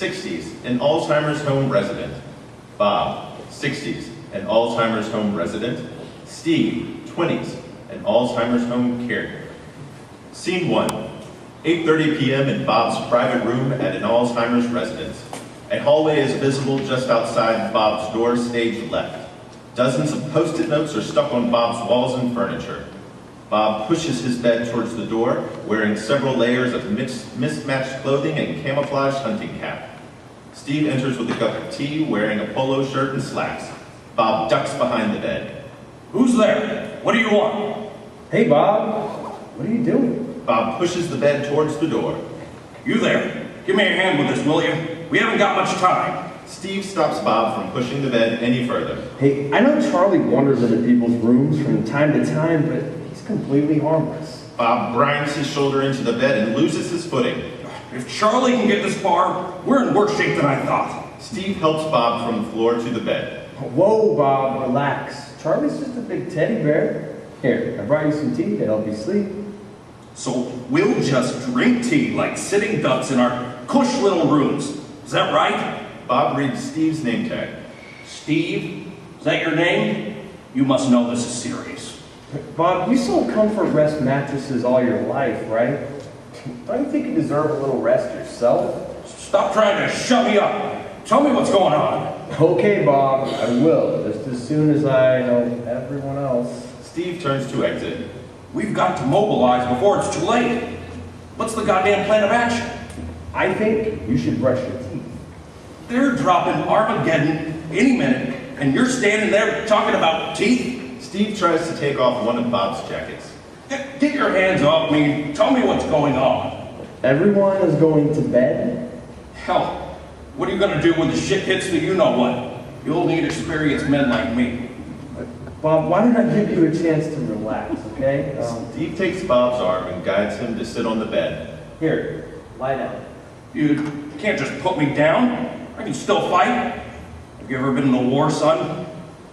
60s, an Alzheimer's home resident. Bob, 60s, an Alzheimer's home resident. Steve, 20s, an Alzheimer's home caregiver. Scene 1, 8:30 p.m. in Bob's private room at an Alzheimer's residence. A hallway is visible just outside Bob's door, stage left. Dozens of Post-it notes are stuck on Bob's walls and furniture. Bob pushes his bed towards the door, wearing several layers of mismatched clothing and camouflage hunting cap. Steve enters with a cup of tea, wearing a polo shirt and slacks. Bob ducks behind the bed. Who's there? What do you want? Hey, Bob. What are you doing? Bob pushes the bed towards the door. You there? Give me a hand with this, will you? We haven't got much time. Steve stops Bob from pushing the bed any further. Hey, I know Charlie wanders into people's rooms from time to time, but he's completely harmless. Bob grinds his shoulder into the bed and loses his footing. If Charlie can get this far, we're in worse shape than I thought. Steve helps Bob from the floor to the bed. Whoa, Bob, relax. Charlie's just a big teddy bear. Here, I brought you some tea to help you sleep. So we'll just drink tea like sitting ducks in our cush little rooms. Is that right? Bob reads Steve's name tag. Steve? Is that your name? You must know this is serious. Bob, you sold Comfort Rest mattresses all your life, right? Don't you think you deserve a little rest yourself? Stop trying to shut me up. Tell me what's going on. Okay, Bob, I will, just as soon as I know everyone else. Steve turns to exit. We've got to mobilize before it's too late. What's the goddamn plan of action? I think you should brush your teeth. They're dropping Armageddon any minute, and you're standing there talking about teeth? Steve tries to take off one of Bob's jackets. Get your hands off me. Tell me what's going on. Everyone is going to bed? Hell, what are you going to do when the shit hits the you-know-what? You'll need experienced men like me. Bob, why don't I give you a chance to relax, okay? Steve takes Bob's arm and guides him to sit on the bed. Here, lie down. You can't just put me down. I can still fight. Have you ever been in the war, son?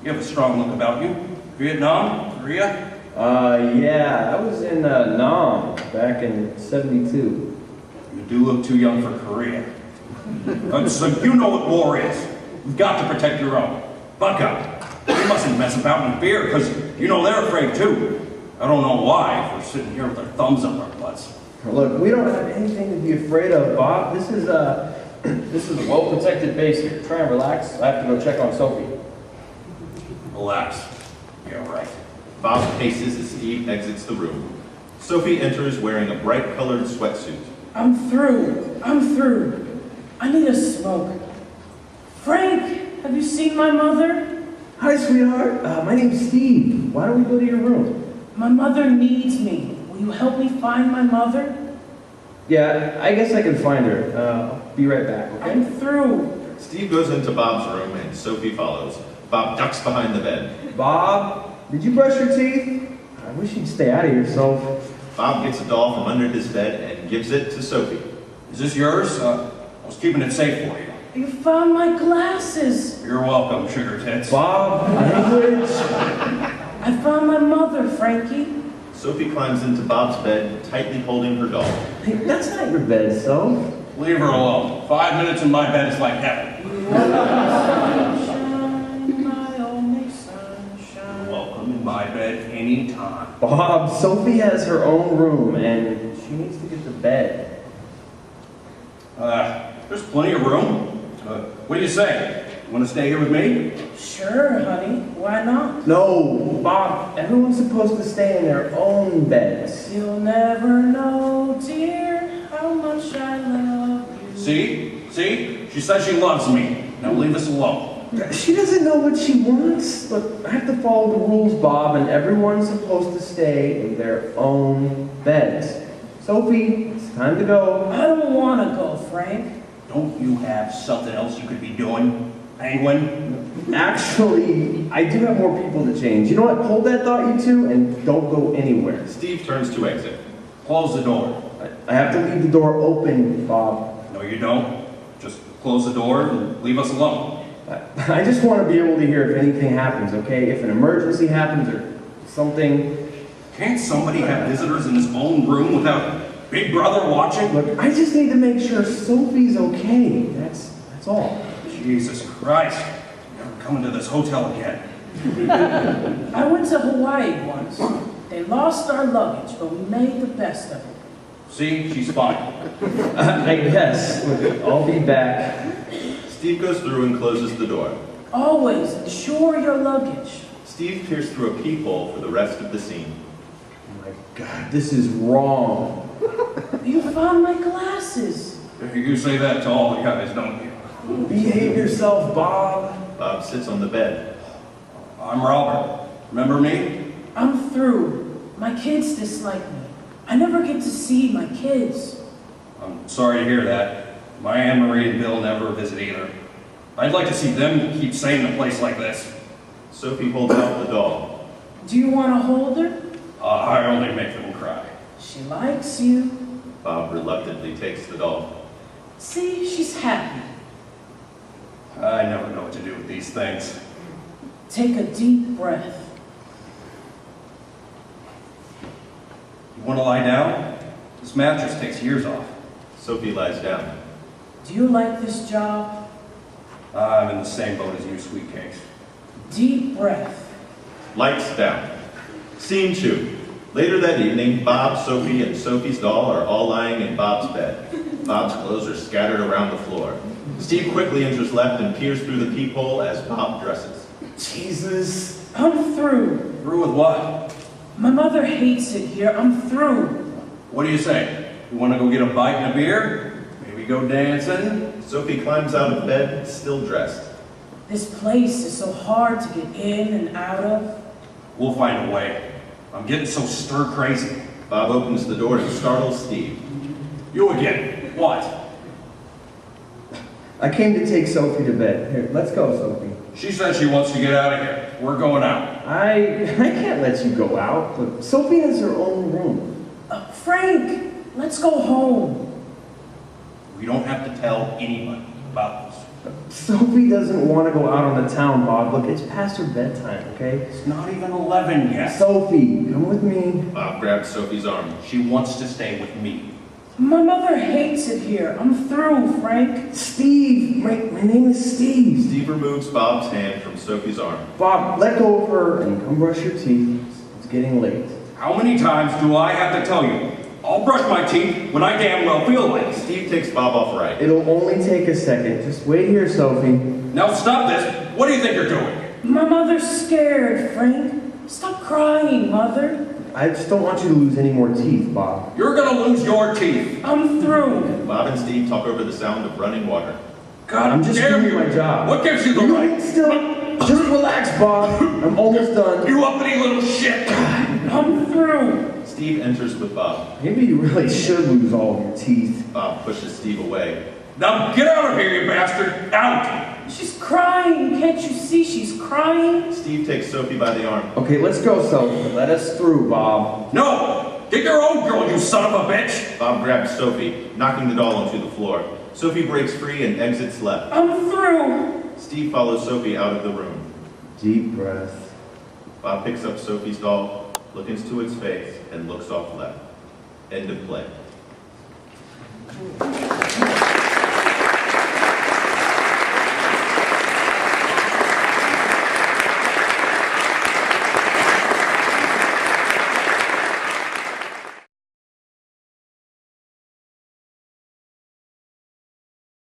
You have a strong look about you. Vietnam? Korea? Yeah, I was in Nam back in '72. You do look too young for Korea. So you know what war is. You've got to protect your own. Buck up. You mustn't mess about in fear, because you know they're afraid too. I don't know why, if we're sitting here with our thumbs up our butts. Look, we don't have anything to be afraid of, Bob. This is a well-protected base here. Try and relax. I have to go check on Sophie. Relax. Yeah, right. Bob paces as Steve exits the room. Sophie enters wearing a bright-colored sweatsuit. I'm through. I need a smoke. Frank, have you seen my mother? Hi, sweetheart. My name's Steve. Why don't we go to your room? My mother needs me. Will you help me find my mother? Yeah, I guess I can find her. I'll be right back, okay? I'm through. Steve goes into Bob's room and Sophie follows. Bob ducks behind the bed. Bob, did you brush your teeth? I wish you'd stay out of yourself. Bob gets a doll from under his bed and gives it to Sophie. Is this yours? I was keeping it safe for you. You found my glasses. You're welcome, sugar tits. Bob, language. I found my mother, Frankie. Sophie climbs into Bob's bed, tightly holding her doll. Hey, that's not your bed, so. Leave her alone. 5 minutes in my bed is like heaven. Sunshine, my only sunshine. Welcome in my bed anytime. Bob, Sophie has her own room, and she needs to get to bed. There's plenty of room. What do you say? You want to stay here with me? Sure, honey. Why not? No, Bob, everyone's supposed to stay in their own beds. You'll never know, dear, how much I love you. See? She says she loves me. Now leave us alone. She doesn't know what she wants. Look, I have to follow the rules, Bob, and everyone's supposed to stay in their own beds. Sophie, it's time to go. I don't want to go, Frank. Don't you have something else you could be doing, Penguin? Actually, I do have more people to change. You know what? Hold that thought, you two, and don't go anywhere. Steve turns to exit. Close the door. I have to leave the door open, Bob. No, you don't. Just close the door and leave us alone. I just want to be able to hear if anything happens, okay? If an emergency happens or something. Can't somebody have visitors in his own room without Big brother watching? Look, I just need to make sure Sophie's okay. That's all. Jesus Christ. Never coming to this hotel again. I went to Hawaii once. They lost our luggage, but we made the best of it. See, she's fine. I guess. Look, I'll be back. Steve goes through and closes the door. Always insure your luggage. Steve peers through a peephole for the rest of the scene. Oh my God, this is wrong. You found my glasses. You say that to all the guys, don't you? Behave yourself, Bob. Bob sits on the bed. I'm Robert. Remember me? I'm through. My kids dislike me. I never get to see my kids. I'm sorry to hear that. My Aunt Marie and Bill never visit either. I'd like to see them keep staying in a place like this. Sophie holds out the doll. Do you want to hold her? I only make them cry. She likes you. Bob reluctantly takes the doll. See, she's happy. I never know what to do with these things. Take a deep breath. You want to lie down? This mattress takes years off. Sophie lies down. Do you like this job? I'm in the same boat as you, sweet cakes. Deep breath. Lights down. Scene 2. Later that evening, Bob, Sophie, and Sophie's doll are all lying in Bob's bed. Bob's clothes are scattered around the floor. Steve quickly enters left and peers through the peephole as Bob dresses. Jesus. I'm through. Through with what? My mother hates it here. I'm through. What do you say? You want to go get a bite and a beer? Maybe go dancing? Sophie climbs out of bed, still dressed. This place is so hard to get in and out of. We'll find a way. I'm getting so stir-crazy. Bob opens the door and startles Steve. You again. What? I came to take Sophie to bed. Here, let's go, Sophie. She says she wants to get out of here. We're going out. I can't let you go out. Look, Sophie has her own room. Frank, let's go home. We don't have to tell anybody about this. Sophie doesn't want to go out on the town, Bob. Look, it's past her bedtime, okay? It's not even 11 yet. Sophie, come with me. Bob grabs Sophie's arm. She wants to stay with me. My mother hates it here. I'm through, Frank. Steve, my name is Steve. Steve removes Bob's hand from Sophie's arm. Bob, let go of her and come brush your teeth. It's getting late. How many times do I have to tell you? I'll brush my teeth when I damn well feel like it. Steve takes Bob off right. It'll only take a second. Just wait here, Sophie. Now stop this. What do you think you're doing? My mother's scared, Frank. Stop crying, Mother. I just don't want you to lose any more teeth, Bob. You're gonna lose your teeth. I'm through. Bob and Steve talk over the sound of running water. God I'm just damn doing you. my job. What gives you the right? Still, just relax, Bob. I'm almost done. You uppity little shit. I'm through. Steve enters with Bob. Maybe you really should lose all of your teeth. Bob pushes Steve away. Now get out of here, you bastard. Out. She's crying. Can't you see she's crying? Steve takes Sophie by the arm. Okay, let's go, Sophie. Let us through, Bob. No. Get your own girl, you son of a bitch. Bob grabs Sophie, knocking the doll onto the floor. Sophie breaks free and exits left. I'm through. Steve follows Sophie out of the room. Deep breath. Bob picks up Sophie's doll, looks into its face, and looks off left. End of play.